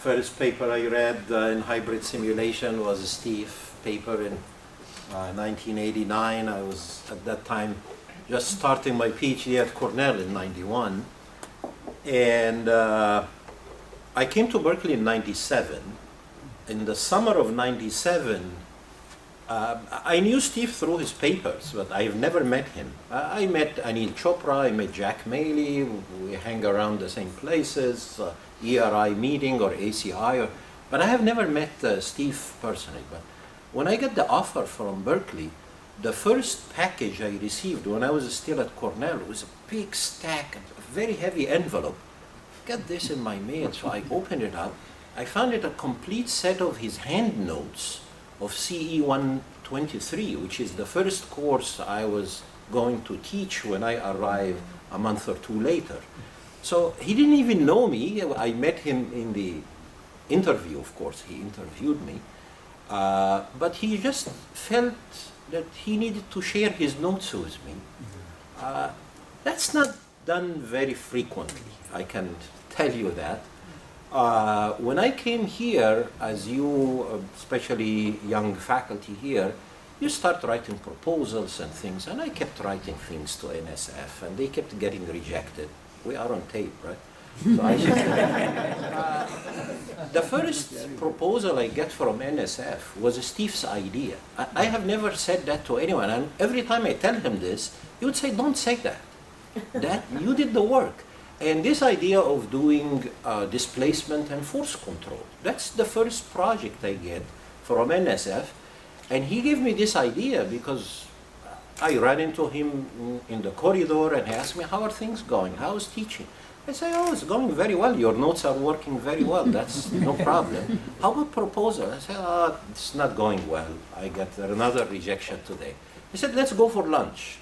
First paper I read in hybrid simulation was a Steve paper in 1989. I was at that time just starting my PhD at Cornell in 91. And I came to Berkeley in 97. In the summer of 97, I knew Steve through his papers, but I've never met him. I met Anil Chopra, I met Jack Maley, we hang around the same places, ERI meeting or ACI, but I have never met Steve personally. But when I got the offer from Berkeley, the first package I received when I was still at Cornell was a big stack, a very heavy envelope. I got this in my mail, so I opened it up. I found it a complete set of his hand notes of CE 123, which is the first course I was going to teach when I arrived a month or two later. So he didn't even know me. I met him in the interview, of course, he interviewed me. But he just felt that he needed to share his notes with me. That's not done very frequently, I can tell you that. When I came here, as you, especially young faculty here, you start writing proposals and things, and I kept writing things to NSF, and they kept getting rejected. We are on tape, right? So I should the first proposal I get from NSF was Steve's idea. I have never said that to anyone, and every time I tell him this, he would say, "Don't say that. That you did the work." And this idea of doing displacement and force control, that's the first project I get from NSF. And he gave me this idea because I ran into him in the corridor and he asked me, "How are things going? How's teaching?" I say, "Oh, it's going very well. Your notes are working very well. That's no problem. How about proposal?" I said, "Oh, it's not going well. I got another rejection today." He said, "Let's go for lunch."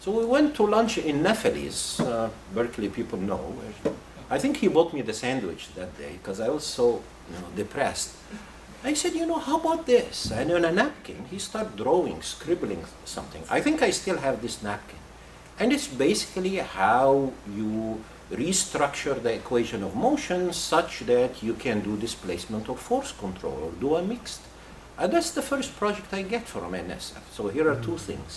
So we went to lunch in Nephilis. Berkeley people know. I think he bought me the sandwich that day because I was so depressed. I said, "How about this?" And on a napkin, he started drawing, scribbling something. I think I still have this napkin. And it's basically how you restructure the equation of motion such that you can do displacement or force control or do a mixed. That's the first project I get from NSF. So here are two things.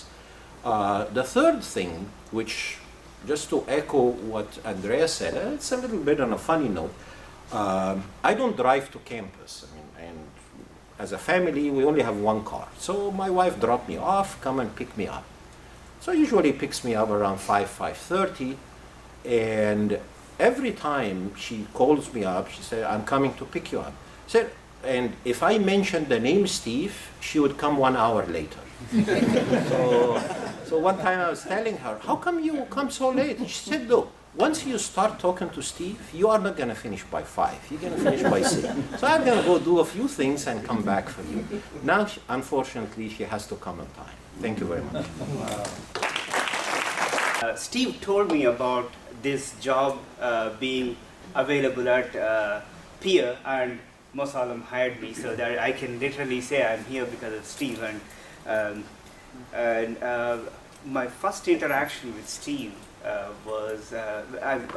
The third thing, which just to echo what Andrea said, it's a little bit on a funny note. I don't drive to campus. And as a family, we only have one car. So my wife dropped me off, come and pick me up. So usually picks me up around 5:30. And every time she calls me up, she said, "I'm coming to pick you up." And if I mentioned the name Steve, she would come 1 hour later. So one time I was telling her, "How come you come so late?" And she said, "Look, once you start talking to Steve, you are not going to finish by 5. You're going to finish by 6. So I'm going to go do a few things and come back for you." Now, unfortunately, she has to come on time. Thank you very much. Steve told me about this job being available at Peer, and Mosalem hired me so that I can literally say I'm here because of Steve. And my first interaction with Steve was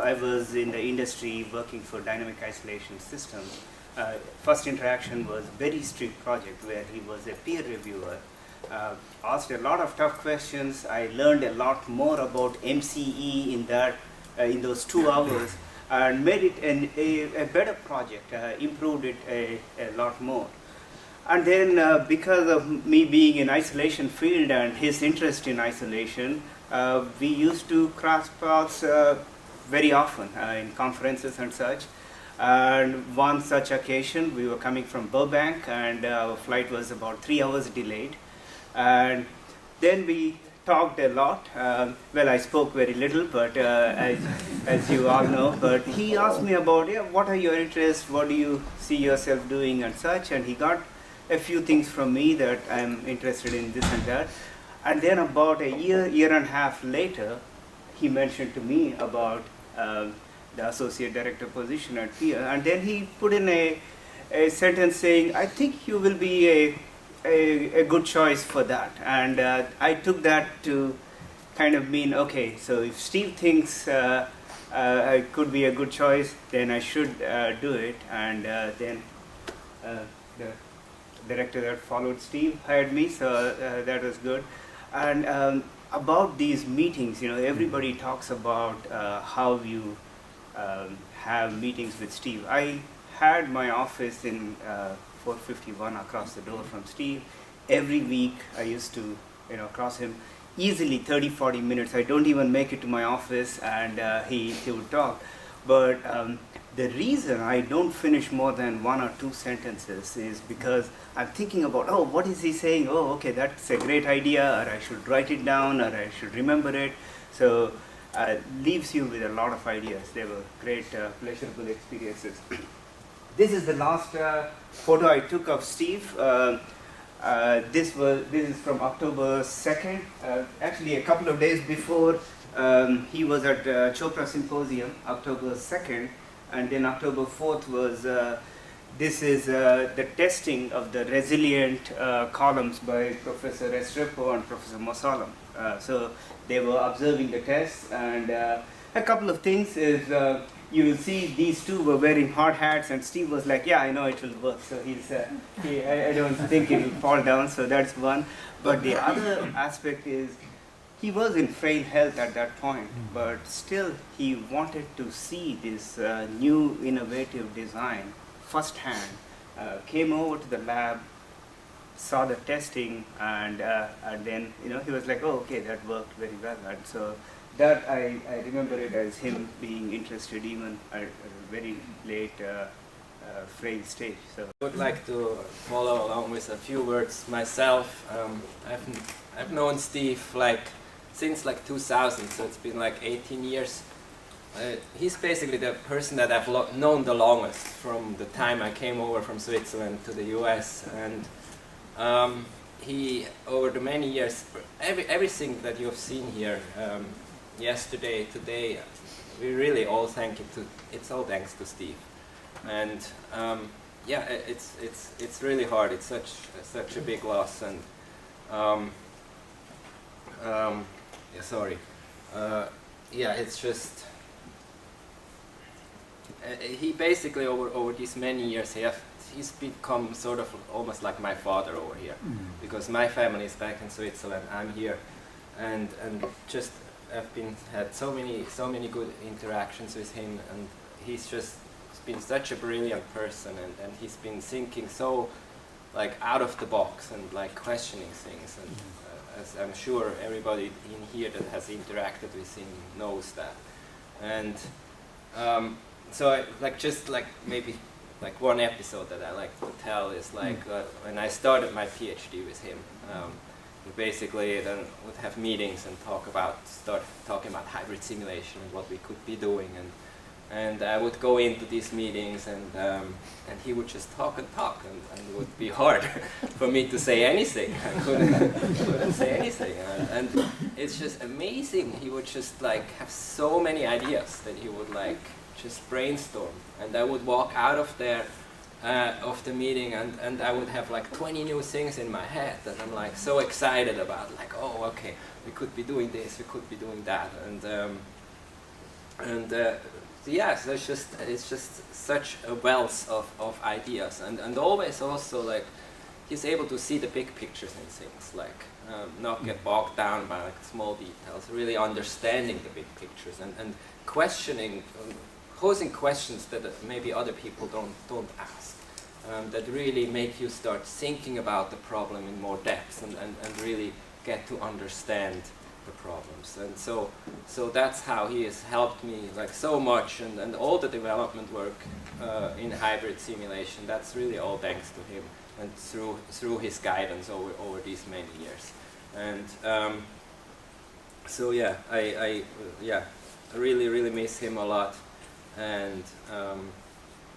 I was in the industry working for dynamic isolation systems. First interaction was very strict project where he was a peer reviewer. Asked a lot of tough questions. I learned a lot more about MCE in those 2 hours and made it a better project, improved it a lot more. And then because of me being in isolation field and his interest in isolation, we used to cross paths very often in conferences and such. And one such occasion, we were coming from Burbank and our flight was about 3 hours delayed. And then we talked a lot. Well, I spoke very little, but as you all know, but he asked me about, what are your interests, what do you see yourself doing and such, and he got a few things from me that I'm interested in this and that. And then about a year and a half later, he mentioned to me about the associate director position at Peer, and then he put in a sentence saying, "I think you will be a good choice for that." And I took that to kind of mean, okay, so if Steve thinks it could be a good choice, then I should do it. And then the director that followed Steve hired me, so that was good. And about these meetings, everybody talks about how you have meetings with Steve. I had my office in 451 across the door from Steve. Every week I used to cross him easily 30-40 minutes. I don't even make it to my office, and he would talk. But the reason I don't finish more than 1 or 2 sentences is because I'm thinking about, oh, what is he saying? Oh, okay, that's a great idea, or I should write it down, or I should remember it. So leaves you with a lot of ideas. They were great, pleasurable experiences. This is the last photo I took of Steve. This is from October 2nd. Actually, a couple of days before, he was at Chopra Symposium, October 2nd, and then October 4th was, this is the testing of the resilient columns by Professor Restrepo and Professor Mosalam. So they were observing the tests, and a couple of things is, you will see these two were wearing hard hats, and Steve was like, yeah, I know it will work. So I don't think it will fall down, so that's one. But the other aspect is, he was in frail health at that point, but still he wanted to see this new innovative design firsthand. Came over to the lab, saw the testing, and then he was like, oh, okay, that worked very well. And so that I remember it as him being interested even at a very late frail stage. So I would like to follow along with a few words myself. I've known Steve since 2000, so it's been 18 years. He's basically the person that I've known the longest from the time I came over from Switzerland to the US, and he, over the many years, everything that you've seen here, yesterday, today, we really all thank it to. It's all thanks to Steve, and yeah, it's really hard. It's such a big loss, and yeah, sorry. Yeah, it's just he basically over these many years he's become sort of almost like my father over here, because my family is back in Switzerland. I'm here, and just I've had so many good interactions with him, and he's been such a brilliant person, and he's been thinking so out of the box and questioning things, and as I'm sure everybody in here that has interacted with him knows that. And so I maybe one episode that I like to tell is when I started my PhD with him. We basically then would have meetings and start talking about hybrid simulation and what we could be doing, and I would go into these meetings, and he would just talk and it would be hard for me to say anything. I couldn't say anything, and it's just amazing. He would just have so many ideas that he would just brainstorm, and I would walk out of there of the meeting, and I would have 20 new things in my head that I'm so excited about, oh, okay, we could be doing this, we could be doing that, and yeah, so it's just such a wealth of ideas, and always also he's able to see the big pictures in things, not get bogged down by small details, really understanding the big pictures, and questioning, posing questions that maybe other people don't ask, that really make you start thinking about the problem in more depth, and really get to understand the problems. And so that's how he has helped me so much, and all the development work in hybrid simulation, that's really all thanks to him and through his guidance over these many years. And so yeah, I really miss him a lot, and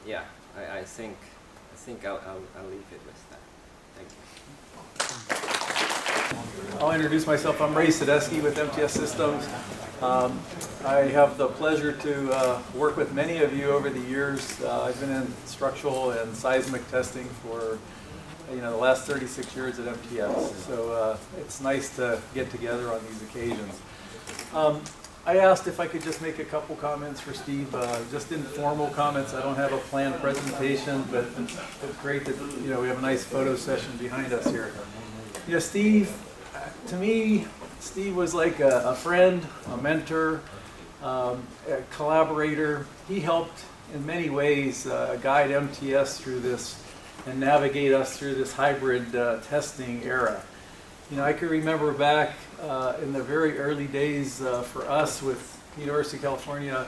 yeah, I think I'll leave it with that. Thank you. I'll introduce myself. I'm Ray Sadesky with MTS Systems. I have the pleasure to work with many of you over the years. I've been in structural and seismic testing for the last 36 years at MTS. So it's nice to get together on these occasions. I asked if I could just make a couple comments for Steve, just informal comments. I don't have a planned presentation, but it's great that, you know, we have a nice photo session behind us here. You know, Steve, to me, Steve was like a friend, a mentor, a collaborator. He helped in many ways guide MTS through this and navigate us through this hybrid testing era. You know, I can remember back in the very early days for us with University of California,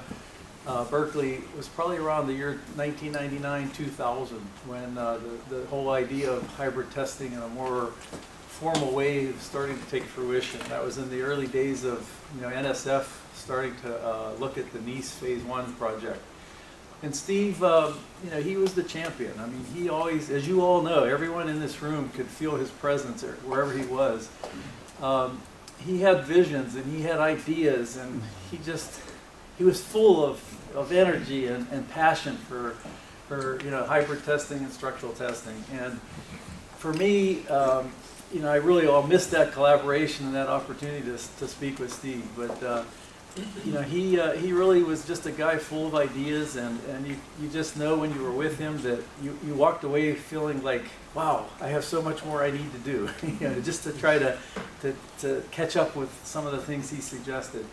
Berkeley, it was probably around the year 1999, 2000, when the whole idea of hybrid testing in a more formal way starting to take fruition. That was in the early days of, you know, NSF starting to look at the NICE Phase 1 project. And Steve, you know, he was the champion. I mean, he always, as you all know, everyone in this room could feel his presence wherever he was. He had visions and he had ideas, and he was full of energy and passion for you know, hybrid testing and structural testing. And for me, you know, I'll miss that collaboration and that opportunity to speak with Steve. But you know, he really was just a guy full of ideas, and you just know when you were with him that you walked away feeling like, wow, I have so much more I need to do, you know, just to try to catch up with some of the things he suggested.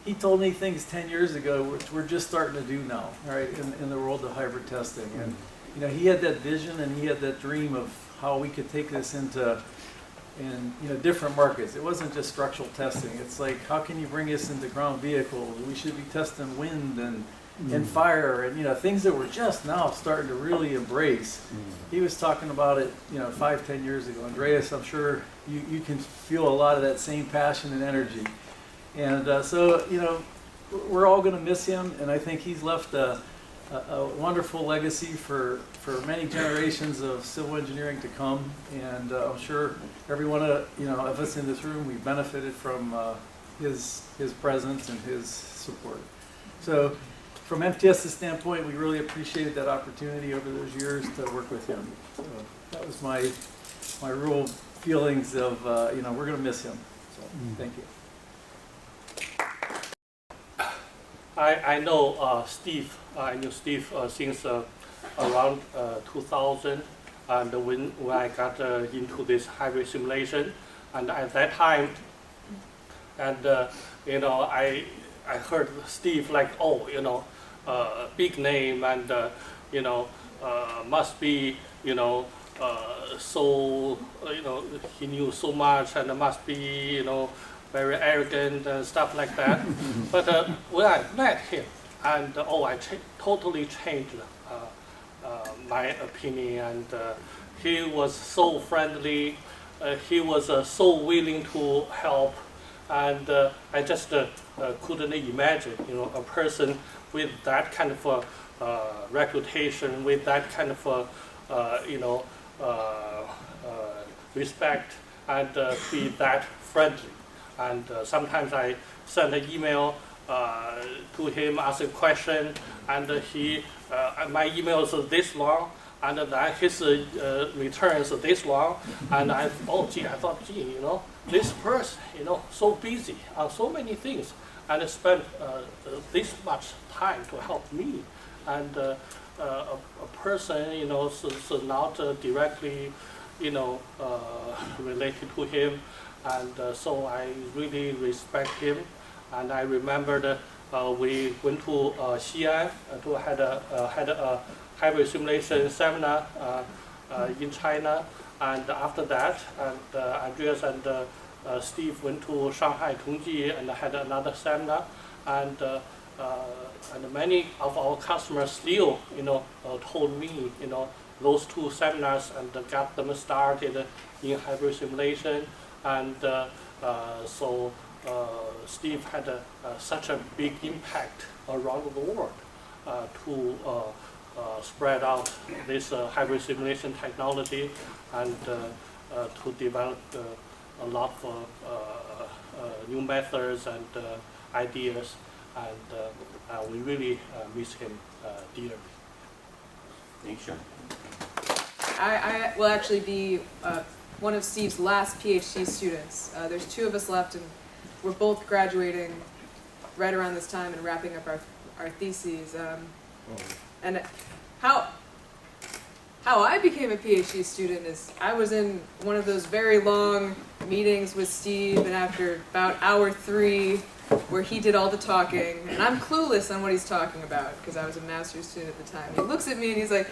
He told me things 10 years ago which we're just starting to do now, right, in the world of hybrid testing. And you know, he had that vision and he had that dream of how we could take this into you know, different markets. It wasn't just structural testing. It's like, how can you bring this into ground vehicles? We should be testing wind and fire, and you know, things that we're just now starting to really embrace. He was talking about it, you know, 5-10 years ago. Andreas, I'm sure you can feel a lot of that same passion and energy. And so, you know, we're all going to miss him, and I think he's left a wonderful legacy for many generations of civil engineering to come. And I'm sure every one of, you know, of us in this room, we've benefited from his presence and his support. So from MTS's standpoint, we really appreciated that opportunity over those years to work with him. So that was my real feelings of, you know, we're going to miss him. So thank you. I know Steve. I knew Steve since around 2000, and when I got into this hybrid simulation, and at that time, and you know, I heard Steve like, oh, you know, big name, and you know, must be, you know, so, you know, he knew so much, and must be, you know, very arrogant and stuff like that. But when I met him, and I totally changed my opinion. And he was so friendly. He was so willing to help, and I just couldn't imagine, you know, a person with that kind of reputation, with that kind of you know, respect, and be that friendly. And sometimes I send an email to him, ask a question, and he, my email is this long, and then his return is this long, and I thought, gee, you know, this person, you know, so busy on so many things, and spent this much time to help me, and a person, you know, so not directly, you know, related to him. And so I really respect him. And I remembered we went to Xi'an to had a hybrid simulation seminar in China. And after that, and Andreas and Steve went to Shanghai Tongji and had another seminar. And many of our customers still, you know, told me, you know, those two seminars and got them started in hybrid simulation. And so Steve had such a big impact around the world to spread out this hybrid simulation technology, and to develop a lot of new methods and ideas, and we really miss him dearly. Thanks, Sean. I will actually be one of Steve's last PhD students. There's two of us left, and we're both graduating right around this time and wrapping up our theses. And how I became a PhD student is I was in one of those very long meetings with Steve, and after about hour 3, where he did all the talking, and I'm clueless on what he's talking about because I was a master's student at the time. He looks at me and he's like,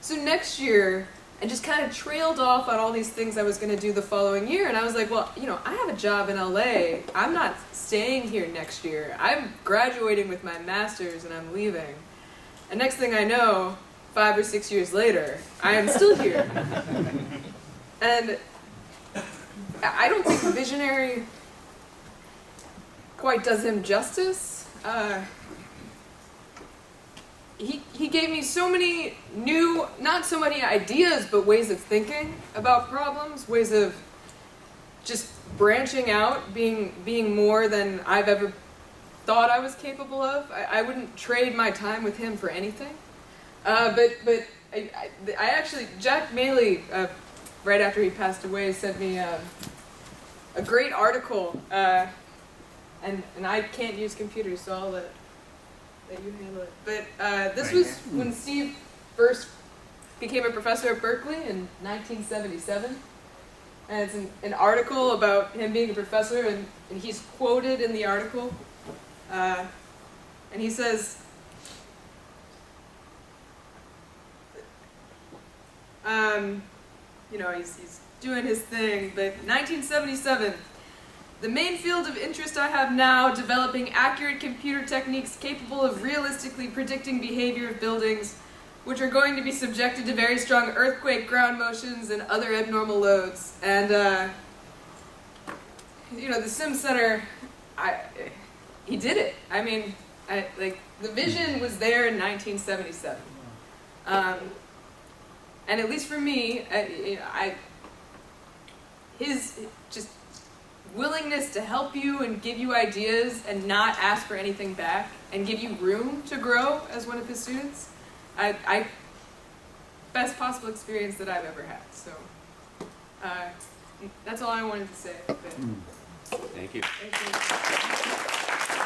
so next year, and just kind of trailed off on all these things I was going to do the following year. And I was like, well, you know, I have a job in LA. I'm not staying here next year. I'm graduating with my master's and I'm leaving. And next thing I know, 5 or 6 years later, I am still here. And I don't think visionary quite does him justice. He gave me so many new, not so many ideas, but ways of thinking about problems, ways of just branching out, being more than I've ever thought I was capable of. I wouldn't trade my time with him for anything. But I actually, Jack Maley, right after he passed away, sent me a great article, and I can't use computers, so I'll let you handle it. But this was when Steve first became a professor at Berkeley in 1977. And it's an article about him being a professor, and he's quoted in the article. And he says, you know, he's doing his thing, but 1977, the main field of interest I have now, developing accurate computer techniques capable of realistically predicting behavior of buildings, which are going to be subjected to very strong earthquake, ground motions, and other abnormal loads. And, you know, the Sim Center, he did it. I mean, like, the vision was there in 1977. And at least for me, his just willingness to help you and give you ideas and not ask for anything back and give you room to grow as one of his students, best possible experience that I've ever had. So that's all I wanted to say. But Thank you. thank you.